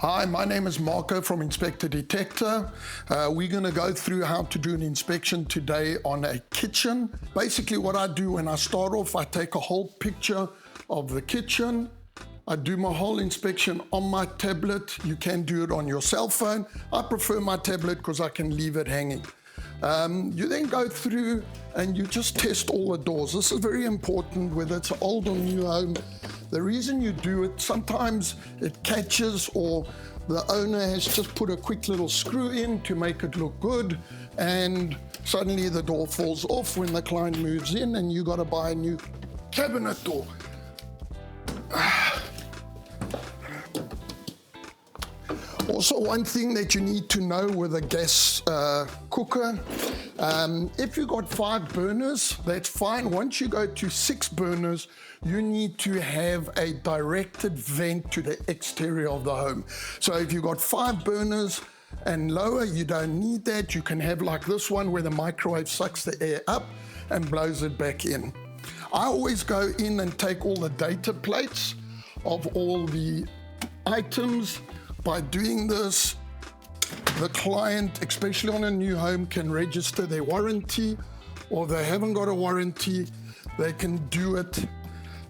Hi, my name is Marco from Inspector Detector. We're going to go through how to do an inspection today on a kitchen. Basically what I do when I start off, I take a whole picture of the kitchen. I do my whole inspection on my tablet. You can do it on your cell phone. I prefer my tablet because I can leave it hanging. You then go through and you just test all the doors. This is very important, whether it's an old or new home. The reason you do it, sometimes it catches or the owner has just put a quick little screw in to make it look good, and suddenly the door falls off when the client moves in and you got to buy a new cabinet door. Also, one thing that you need to know with a gas cooker, if you got 5 burners, that's fine. Once you go to 6 burners, you need to have a directed vent to the exterior of the home. So if you got 5 burners and lower, you don't need that. You can have like this one where the microwave sucks the air up and blows it back in. I always go in and take all the data plates of all the items. By doing this, the client, especially on a new home, can register their warranty, or they haven't got a warranty, they can do it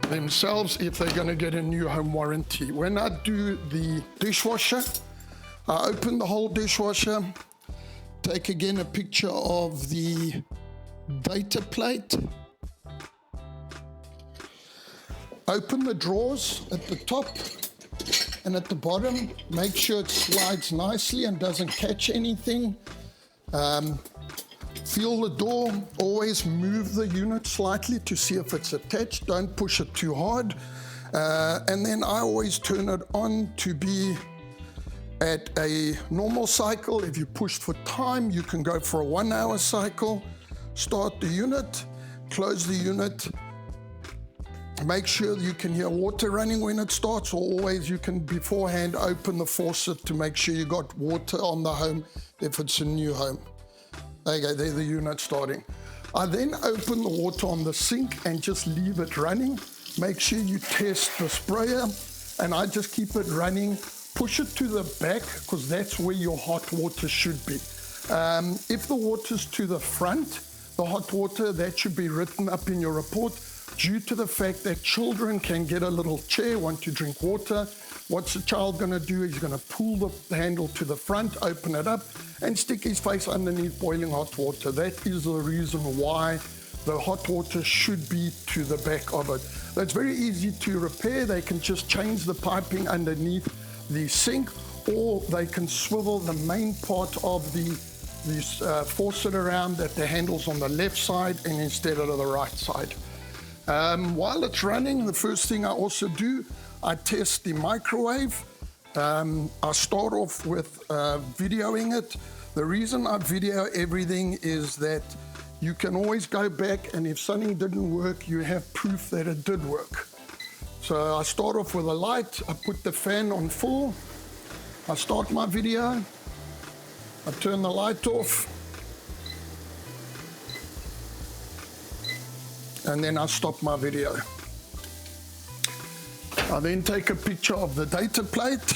themselves if they're going to get a new home warranty. When I do the dishwasher, I open the whole dishwasher, take again a picture of the data plate, open the drawers at the top and at the bottom, make sure it slides nicely and doesn't catch anything. Feel the door, always move the unit slightly to see if it's attached, don't push it too hard. And then I always turn it on to be at a normal cycle. If you push for time, you can go for a 1-hour cycle. Start the unit, close the unit. Make sure you can hear water running when it starts, or always you can beforehand open the faucet to make sure you got water on the home if it's a new home. Okay, there's the unit starting. I then open the water on the sink and just leave it running. Make sure you test the sprayer, and I just keep it running. Push it to the back because that's where your hot water should be. If the water's to the front, the hot water, that should be written up in your report, due to the fact that children can get a little chair, want to drink water. What's the child going to do? He's going to pull the handle to the front, open it up, and stick his face underneath boiling hot water. That is the reason why the hot water should be to the back of it. That's very easy to repair. They can just change the piping underneath the sink, or they can swivel the main part of the faucet around, that the handle's on the left side and instead of the right side. While it's running, the first thing I also do, I test the microwave. I start off with videoing it. The reason I video everything is that you can always go back, and if something didn't work, you have proof that it did work. So I start off with a light, I put the fan on full, I start my video, I turn the light off, and then I stop my video. I then take a picture of the data plate,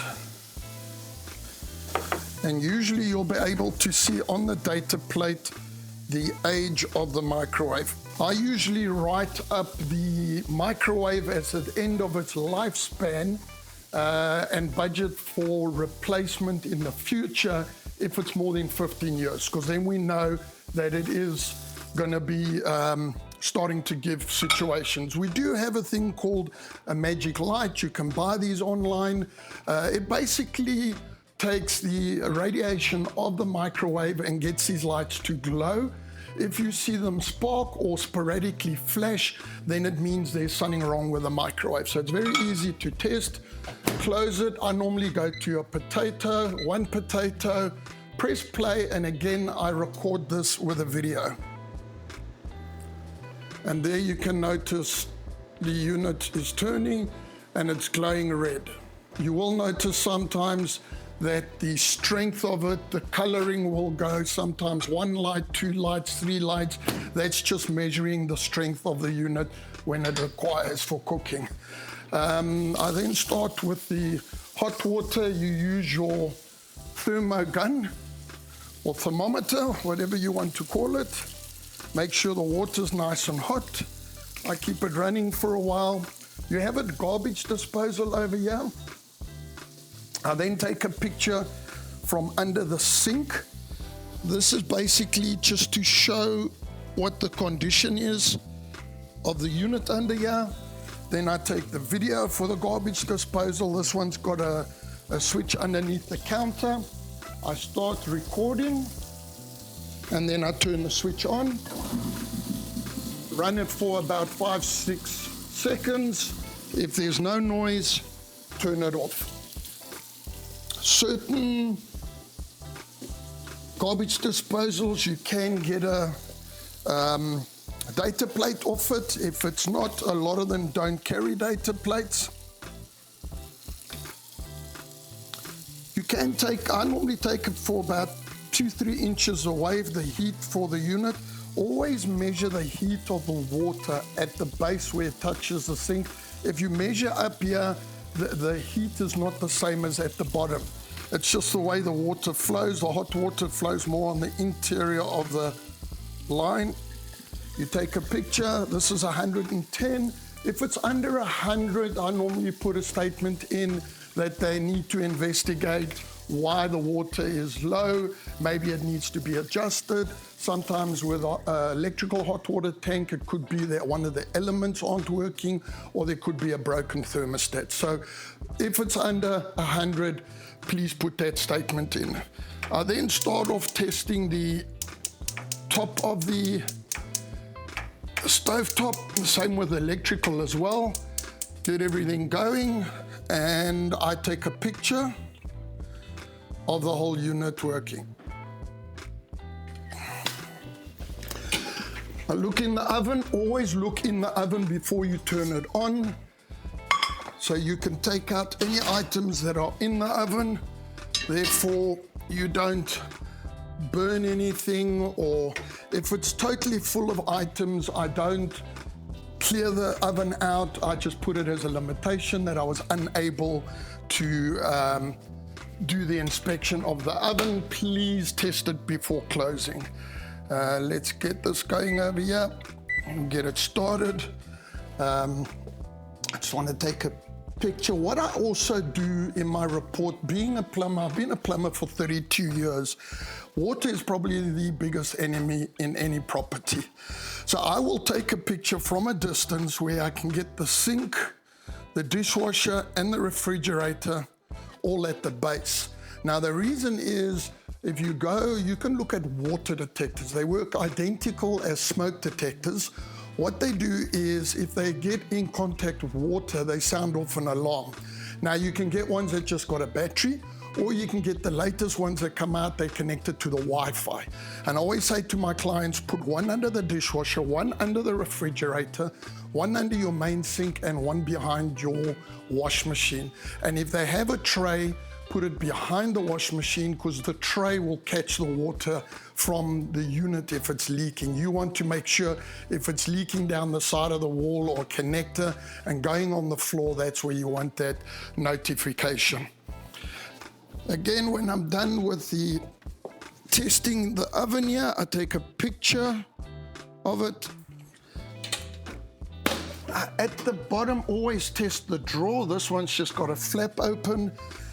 and usually you'll be able to see on the data plate the age of the microwave. I usually write up the microwave as the end of its lifespan and budget for replacement in the future if it's more than 15 years, because then we know that it is going to be starting to give situations. We do have a thing called a magic light. You can buy these online. It basically takes the radiation of the microwave and gets these lights to glow. If you see them spark or sporadically flash, then it means there's something wrong with the microwave. So it's very easy to test. Close it. I normally go to a potato, 1 potato, press play, and again I record this with a video. And there you can notice the unit is turning and it's glowing red. You will notice sometimes that the strength of it, the coloring will go sometimes 1 light, 2 lights, 3 lights. That's just measuring the strength of the unit when it requires for cooking. I then start with the hot water, you use your thermo gun or thermometer, whatever you want to call it. Make sure the water's nice and hot. I keep it running for a while. You have a garbage disposal over here. I then take a picture from under the sink. This is basically just to show what the condition is of the unit under here. Then I take the video for the garbage disposal. This one's got a switch underneath the counter. I start recording and then I turn the switch on. Run it for about 5-6 seconds. If there's no noise, turn it off. Certain garbage disposals, you can get a data plate off it. If it's not, a lot of them don't carry data plates. You can take, I normally take it for about 2-3 inches away of the heat for the unit. Always measure the heat of the water at the base where it touches the sink. If you measure up here, the heat is not the same as at the bottom. It's just the way the water flows. The hot water flows more on the interior of the line. You take a picture. This is 110. If it's under 100, I normally put a statement in that they need to investigate why the water is low. Maybe it needs to be adjusted. Sometimes with electrical hot water tank, it could be that one of the elements aren't working, or there could be a broken thermostat. So if it's under 100, please put that statement in. I then start off testing the top of the stovetop, same with electrical as well. Get everything going, and I take a picture of the whole unit working. I look in the oven. Always look in the oven before you turn it on, so you can take out any items that are in the oven. Therefore, you don't burn anything, or if it's totally full of items, I don't clear the oven out. I just put it as a limitation that I was unable to do the inspection of the oven. Please test it before closing. Let's get this going over here and get it started. I just want to take a picture. What I also do in my report, being a plumber, I've been a plumber for 32 years. Water is probably the biggest enemy in any property. So I will take a picture from a distance where I can get the sink, the dishwasher, and the refrigerator all at the base. Now the reason is, if you go, you can look at water detectors. They work identical as smoke detectors. What they do is, if they get in contact with water, they sound off an alarm. Now you can get ones that just got a battery, or you can get the latest ones that come out, they're connected to the Wi-Fi. And I always say to my clients, put one under the dishwasher, one under the refrigerator, one under your main sink, and one behind your wash machine. And if they have a tray, put it behind the wash machine, because the tray will catch the water from the unit if it's leaking. You want to make sure if it's leaking down the side of the wall or connector and going on the floor, that's where you want that notification. Again, when I'm done with the testing the oven here, I take a picture of it. At the bottom, always test the drawer. This one's just got a flap open.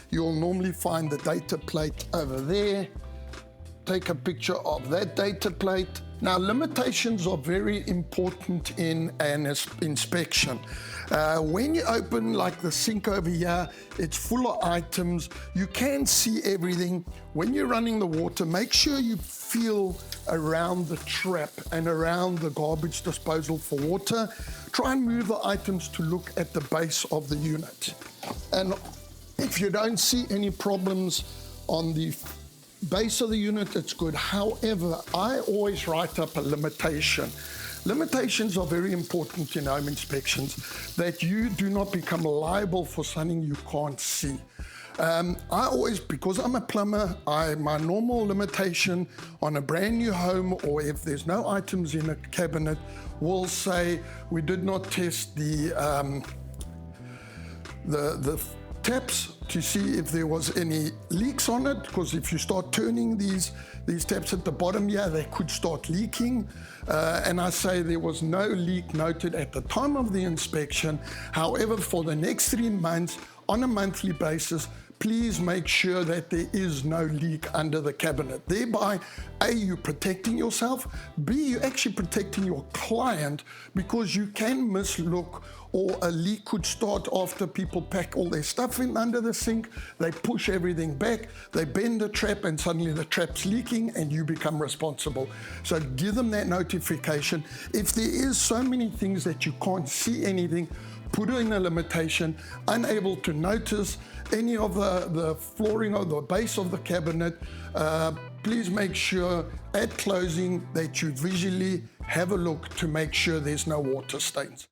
You'll normally find the data plate over there. Take a picture of that data plate. Now, limitations are very important in an inspection. When you open, like the sink over here, it's full of items. You can see everything. When you're running the water, make sure you feel around the trap and around the garbage disposal for water. Try and move the items to look at the base of the unit. And if you don't see any problems on the base of the unit, it's good. However, I always write up a limitation. Limitations are very important in home inspections, that you do not become liable for something you can't see. I always, because I'm a plumber, my normal limitation on a brand new home, or if there's no items in a cabinet, will say we did not test the taps to see if there was any leaks on it, because if you start turning these taps at the bottom here, they could start leaking. And I say there was no leak noted at the time of the inspection. However, for the next 3 months, on a monthly basis, please make sure that there is no leak under the cabinet. Thereby, A, you're protecting yourself, B, you're actually protecting your client, because you can mislook, or a leak could start after people pack all their stuff in under the sink, they push everything back, they bend the trap, and suddenly the trap's leaking and you become responsible. So give them that notification. If there is so many things that you can't see anything, put in a limitation, unable to notice any of the flooring or the base of the cabinet. Please make sure at closing that you visually have a look to make sure there's no water stains.